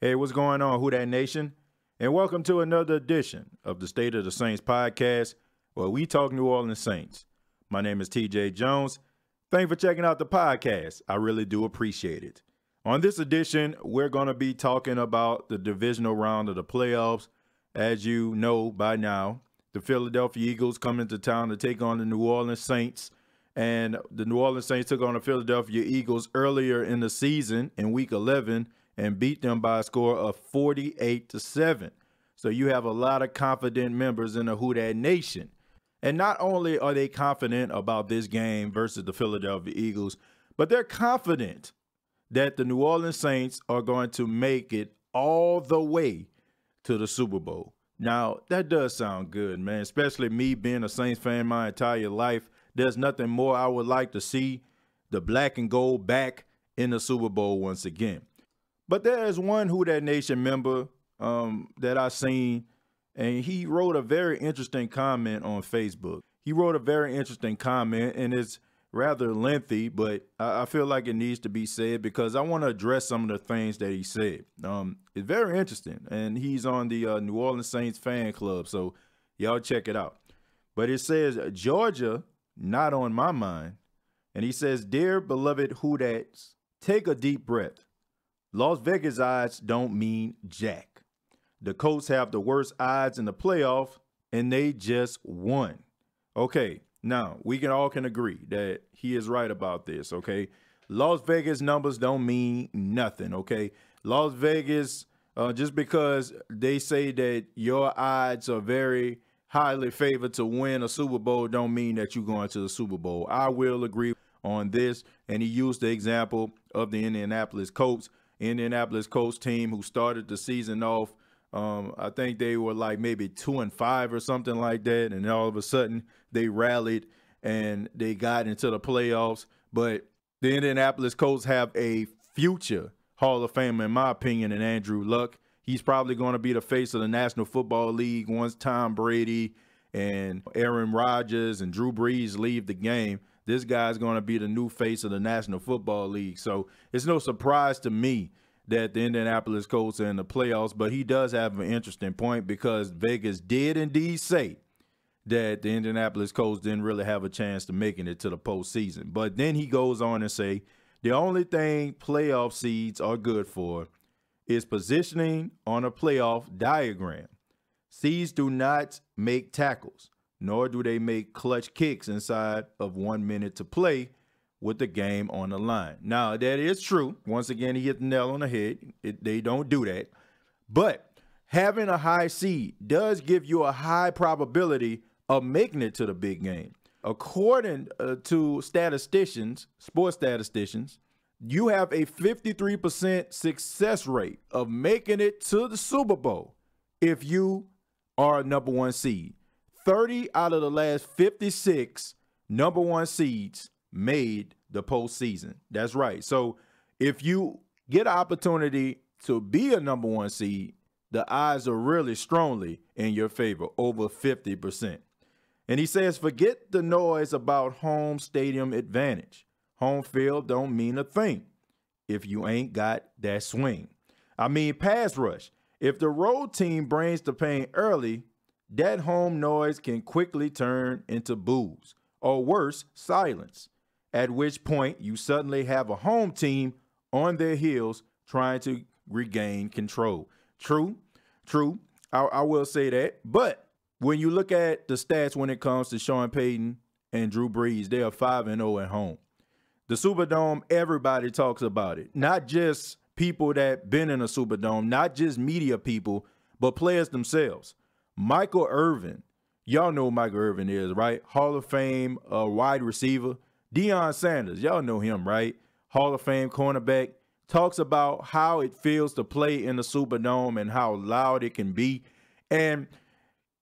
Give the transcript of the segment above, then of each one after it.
Hey, what's going on, Who Dat Nation? And welcome to another edition of the State of the Saints podcast, where we talk New Orleans Saints. My name is TJ Jones. Thanks for checking out the podcast. I really do appreciate it. On this edition, we're going to be talking about the divisional round of the playoffs. As you know by now, the Philadelphia Eagles come into town to take on the New Orleans Saints. And the New Orleans Saints took on the Philadelphia Eagles earlier in the season in Week 11 and beat them by a score of 48-7. So you have a lot of confident members in the Who Dat Nation. And not only are they confident about this game versus the Philadelphia Eagles, but they're confident that the New Orleans Saints are going to make it all the way to the Super Bowl. Now, that does sound good, man, especially me being a Saints fan my entire life. There's nothing more I would like to see the black and gold back in the Super Bowl once again. But there is one Who Dat Nation member that I seen, and he wrote a very interesting comment on Facebook. He wrote a very interesting comment, and it's rather lengthy, but I feel like it needs to be said because I want to address some of the things that he said. It's very interesting, and he's on the New Orleans Saints fan club, so y'all check it out. But it says, Georgia, not on my mind. And he says, dear beloved Who Dats, take a deep breath. Las Vegas odds don't mean jack. The Colts have the worst odds in the playoff, and they just won. Okay, now we all can agree that he is right about this, okay? Las Vegas numbers don't mean nothing, okay? Las Vegas, just because they say that your odds are very highly favored to win a Super Bowl don't mean that you're going to the Super Bowl. I will agree on this, and he used the example of the Indianapolis Colts team who started the season off. I think they were like maybe 2-5 or something like that. And all of a sudden they rallied and they got into the playoffs. But the Indianapolis Colts have a future Hall of Famer, in my opinion, in Andrew Luck. He's probably going to be the face of the National Football League once Tom Brady and Aaron Rodgers and Drew Brees leave the game. This guy's going to be the new face of the National Football League. So it's no surprise to me that the Indianapolis Colts are in the playoffs, but he does have an interesting point because Vegas did indeed say that the Indianapolis Colts didn't really have a chance to making it to the postseason. But then he goes on and say, the only thing playoff seeds are good for is positioning on a playoff diagram. Seeds do not make tackles, nor do they make clutch kicks inside of 1 minute to play with the game on the line. Now, that is true. Once again, he hit the nail on the head. They don't do that. But having a high seed does give you a high probability of making it to the big game. According to statisticians, sports statisticians, you have a 53% success rate of making it to the Super Bowl if you are a number one seed. 30 out of the last 56 number one seeds made the postseason. That's right. So if you get an opportunity to be a number one seed, the odds are really strongly in your favor, over 50%. And he says, forget the noise about home stadium advantage. Home field don't mean a thing if you ain't got that swing. I mean, pass rush. If the road team brings the pain early, that home noise can quickly turn into boos, or worse, silence, at which point you suddenly have a home team on their heels trying to regain control. True. I will say that. But when you look at the stats when it comes to Sean Payton and Drew Brees, they are 5-0 at home. The Superdome, everybody talks about it. Not just people that been in a Superdome, not just media people, but players themselves. Michael Irvin, y'all know who Michael Irvin is, right? Hall of Fame wide receiver. Deion Sanders, y'all know him, right? Hall of Fame cornerback. Talks about how it feels to play in the Superdome and how loud it can be. And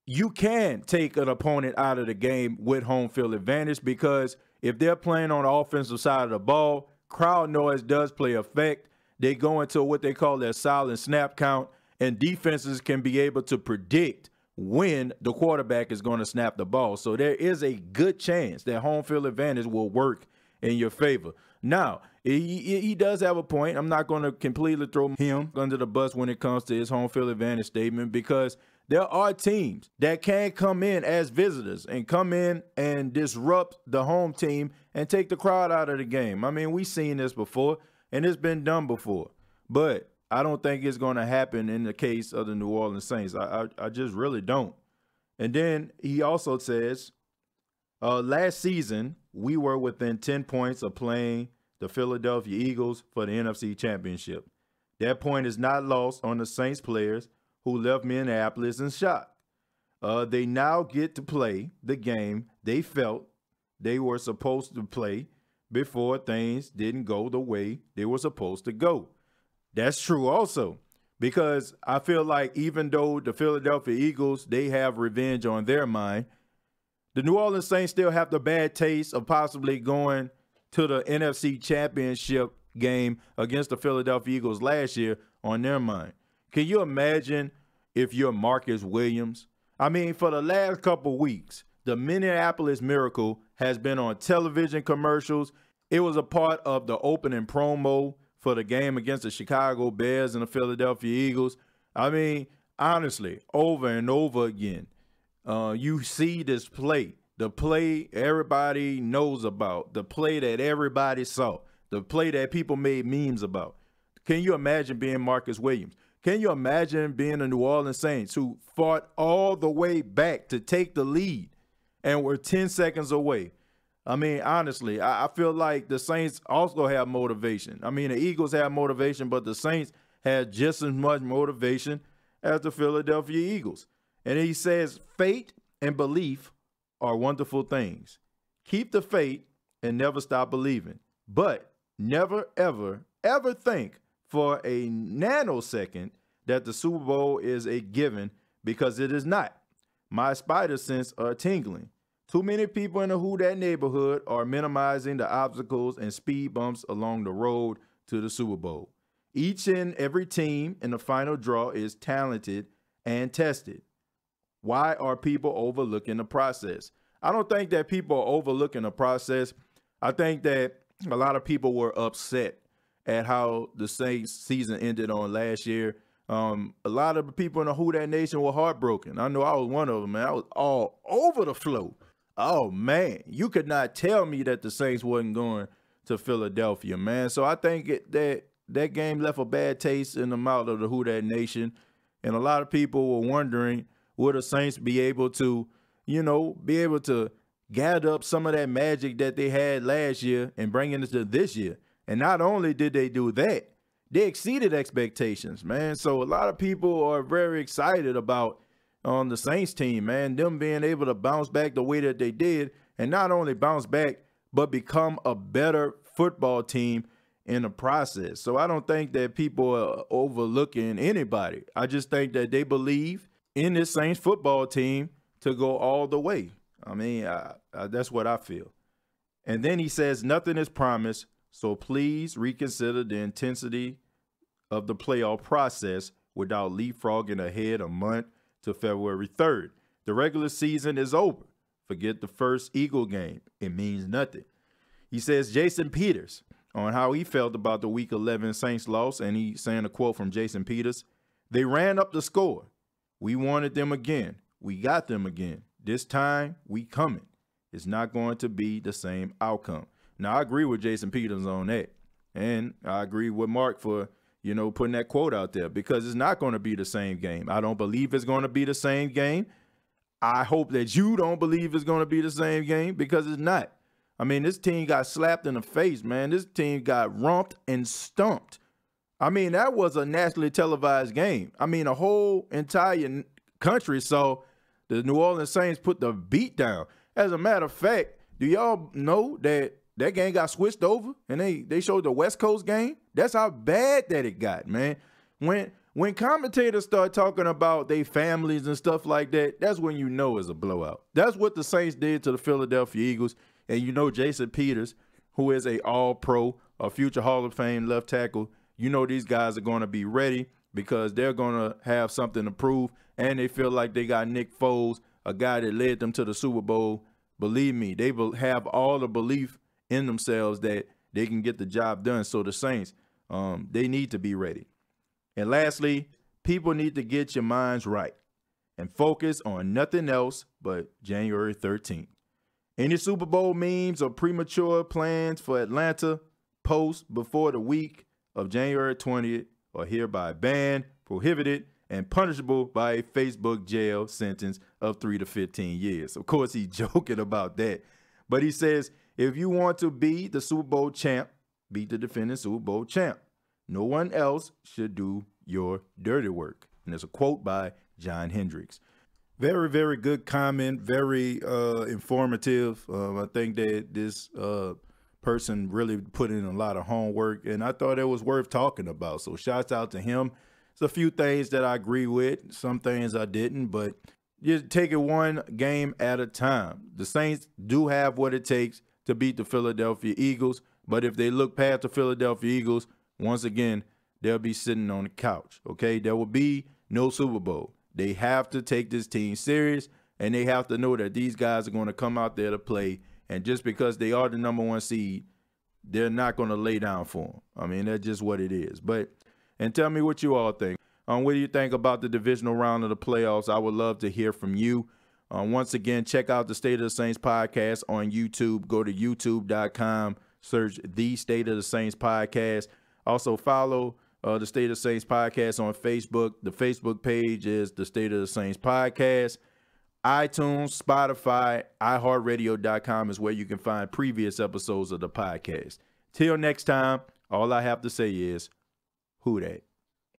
you can take an opponent out of the game with home field advantage because if they're playing on the offensive side of the ball, crowd noise does play effect. They go into what they call their silent snap count, and defenses can be able to predict when the quarterback is going to snap the ball. So there is a good chance that home field advantage will work in your favor. Now, he does have a point. I'm not going to completely throw him under the bus when it comes to his home field advantage statement, because there are teams that can come in as visitors and come in and disrupt the home team and take the crowd out of the game. I mean, we've seen this before, and it's been done before. But I don't think it's going to happen in the case of the New Orleans Saints. I just really don't. And then he also says, last season, we were within 10 points of playing the Philadelphia Eagles for the NFC Championship. That point is not lost on the Saints players who left Minneapolis in shock. They now get to play the game they felt they were supposed to play before things didn't go the way they were supposed to go. That's true also, because I feel like even though the Philadelphia Eagles, they have revenge on their mind, the New Orleans Saints still have the bad taste of possibly going to the NFC Championship game against the Philadelphia Eagles last year on their mind. Can you imagine if you're Marcus Williams? I mean, for the last couple weeks, the Minneapolis Miracle has been on television commercials. It was a part of the opening promo for the game against the Chicago Bears and the Philadelphia Eagles. I mean, honestly, over and over again, you see this play, the play everybody knows about, the play that everybody saw, the play that people made memes about. Can you imagine being Marcus Williams? Can you imagine being the New Orleans Saints, who fought all the way back to take the lead and were 10 seconds away? I mean, honestly, I feel like the Saints also have motivation. I mean, the Eagles have motivation, but the Saints had just as much motivation as the Philadelphia Eagles. And he says, faith and belief are wonderful things. Keep the faith and never stop believing. But never, ever, ever think for a nanosecond that the Super Bowl is a given, because it is not. My spider sense are tingling. Too many people in the Who Dat neighborhood are minimizing the obstacles and speed bumps along the road to the Super Bowl. Each and every team in the final draw is talented and tested. Why are people overlooking the process? I don't think that people are overlooking the process. I think that a lot of people were upset at how the Saints season ended on last year. A lot of the people in the Who Dat Nation were heartbroken. I know I was one of them, man. I was all over the floor. Oh, man, you could not tell me that the Saints wasn't going to Philadelphia, man. So I think that game left a bad taste in the mouth of the Who Dat Nation. And a lot of people were wondering, will the Saints be able to, gather up some of that magic that they had last year and bring it into this year? And not only did they do that, they exceeded expectations, man. So a lot of people are very excited about on the Saints team, man, them being able to bounce back the way that they did, and not only bounce back, but become a better football team in the process. So I don't think that people are overlooking anybody. I just think that they believe in this Saints football team to go all the way. I mean, that's what I feel. And then he says, nothing is promised, so please reconsider the intensity of the playoff process without leapfrogging ahead a month to February 3rd. The regular season is over. Forget the first Eagle game. It means nothing. He says Jason Peters on how he felt about the Week 11 Saints loss, and he's saying a quote from Jason Peters. They ran up the score. We wanted them again. We got them again. This time, we coming. It's not going to be the same outcome. Now, I agree with Jason Peters on that. And I agree with Mark for putting that quote out there, because it's not going to be the same game. I don't believe it's going to be the same game. I hope that you don't believe it's going to be the same game, because it's not. I mean, this team got slapped in the face, man. This team got romped and stumped. I mean, that was a nationally televised game. I mean, a whole entire country saw the New Orleans Saints put the beat down. As a matter of fact, do y'all know that game got switched over and they showed the West Coast game? That's how bad that it got, man. When commentators start talking about their families and stuff like that, that's when you know it's a blowout. That's what the Saints did to the Philadelphia Eagles. And Jason Peters, who is a all-pro, a future Hall of Fame left tackle, these guys are going to be ready because they're going to have something to prove, and they feel like they got Nick Foles, a guy that led them to the Super Bowl. Believe me, they will have all the belief in themselves that they can get the job done. So the Saints, they need to be ready. And lastly, people need to get your minds right and focus on nothing else but January 13th. Any Super Bowl memes or premature plans for Atlanta post before the week of January 20th are hereby banned, prohibited, and punishable by a Facebook jail sentence of 3 to 15 years. Of course, he's joking about that. But he says, if you want to be the Super Bowl champ, beat the defending Super Bowl champ. No one else should do your dirty work. And there's a quote by John Hendricks. Very, very good comment. Very informative. I think that this person really put in a lot of homework, and I thought it was worth talking about. So shouts out to him. There's a few things that I agree with, some things I didn't, but just take it one game at a time. The Saints do have what it takes to beat the Philadelphia Eagles, but if they look past the Philadelphia Eagles, once again, they'll be sitting on the couch, okay? There will be no Super Bowl. They have to take this team serious, and they have to know that these guys are going to come out there to play, and just because they are the #1 seed, they're not going to lay down for them. I mean, that's just what it is. And tell me what you all think. What do you think about the divisional round of the playoffs? I would love to hear from you. Once again, check out the State of the Saints podcast on YouTube. Go to youtube.com, search the State of the Saints podcast. Also follow the State of the Saints podcast on Facebook. The Facebook page is the State of the Saints podcast. iTunes, Spotify, iHeartRadio.com is where you can find previous episodes of the podcast. Till next time, all I have to say is, who dat?